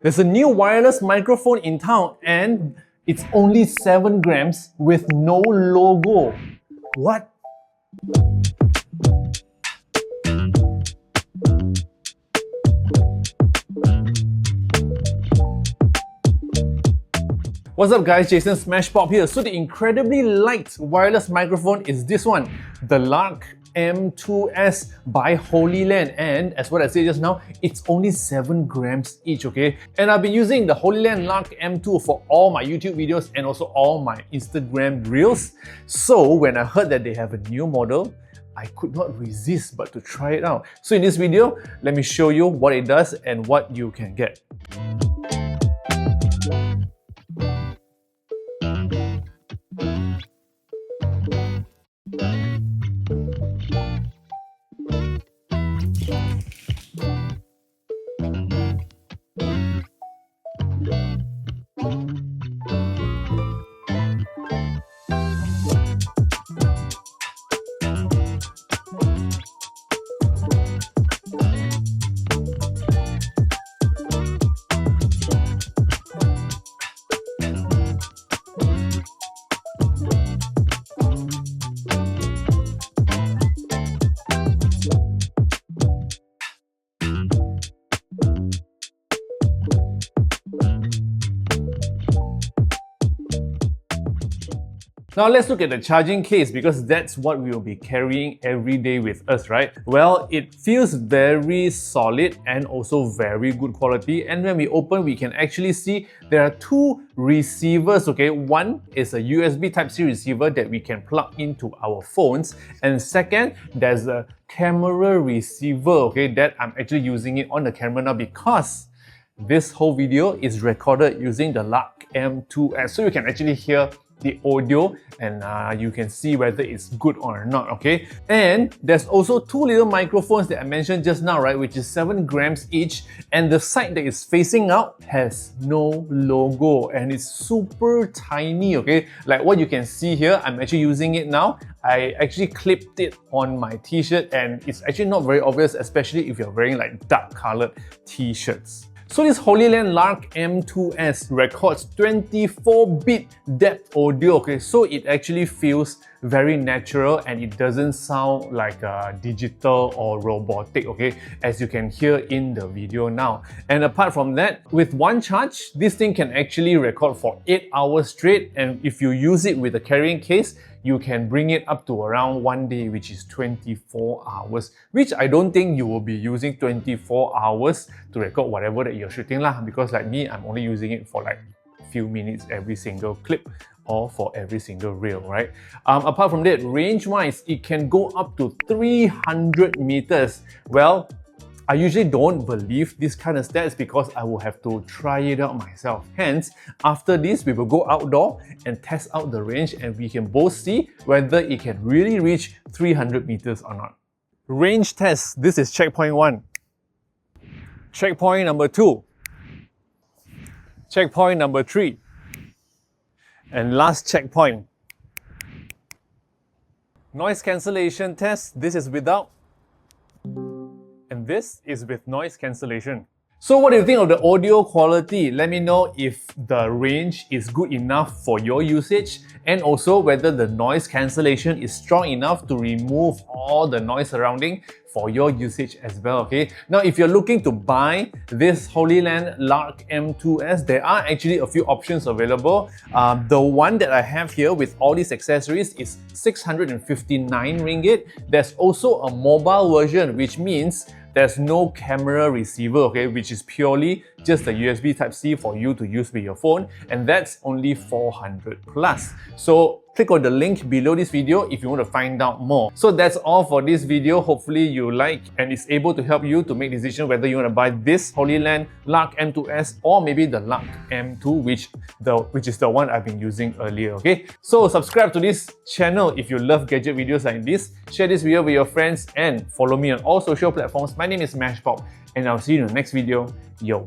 There's a new wireless microphone in town and it's only 7 grams with no logo. What? What's up guys, Jason Smashpop here. So the incredibly light wireless microphone is this one, the Lark M2S by Hollyland, and as what I said just now, it's only 7 grams each, okay? And I've been using the Hollyland Lark M2 for all my YouTube videos and also all my Instagram reels. So when I heard that they have a new model, I could not resist but to try it out. So in this video, let me show you what it does and what you can get. Now let's look at the charging case because that's what we will be carrying every day with us, right? Well, it feels very solid and also very good quality, and when we open we can actually see there are 2 receivers, okay? One is a USB Type-C receiver that we can plug into our phones, and second, there's a camera receiver, okay, that I'm actually using it on the camera now because this whole video is recorded using the Lark M2S, so you can actually hear the audio and you can see whether it's good or not, okay? And there's also 2 little microphones that I mentioned just now, right, which is 7 grams each, and the side that is facing out has no logo and it's super tiny, okay? Like what you can see here, I'm actually using it now. I actually clipped it on my t-shirt and it's actually not very obvious, especially if you're wearing like dark colored t-shirts. So this Hollyland Lark M2S records 24-bit depth audio, okay? So it actually feels very natural and it doesn't sound like digital or robotic, okay? As you can hear in the video now. And apart from that, with one charge, this thing can actually record for 8 hours straight, and if you use it with a carrying case, you can bring it up to around 1 day, which is 24 hours, which I don't think you will be using 24 hours to record whatever that you're shooting lah, because like me, I'm only using it for like a few minutes every single clip or for every single reel, right? Apart from that, range-wise, it can go up to 300 meters. Well, I usually don't believe this kind of stats because I will have to try it out myself. Hence, after this, we will go outdoor and test out the range and we can both see whether it can really reach 300 meters or not. Range test. This is checkpoint 1. Checkpoint number 2. Checkpoint number 3. And last checkpoint. Noise cancellation test. This is without. And this is with noise cancellation. So what do you think of the audio quality? Let me know if the range is good enough for your usage and also whether the noise cancellation is strong enough to remove all the noise surrounding for your usage as well, okay? Now, if you're looking to buy this Hollyland Lark M2S, there are actually a few options available. The one that I have here with all these accessories is 659 ringgit. There's also a mobile version, which means there's no camera receiver, okay, which is purely just a USB Type-C for you to use with your phone, and that's only 400 plus. So click on the link below this video if you want to find out more. So that's all for this video. Hopefully you like and it's able to help you to make decision whether you want to buy this Hollyland Lark M2S or maybe the Lark M2, which is the one I've been using earlier, okay? So subscribe to this channel if you love gadget videos like this. Share this video with your friends and follow me on all social platforms. My name is Smashpop and I'll see you in the next video. Yo!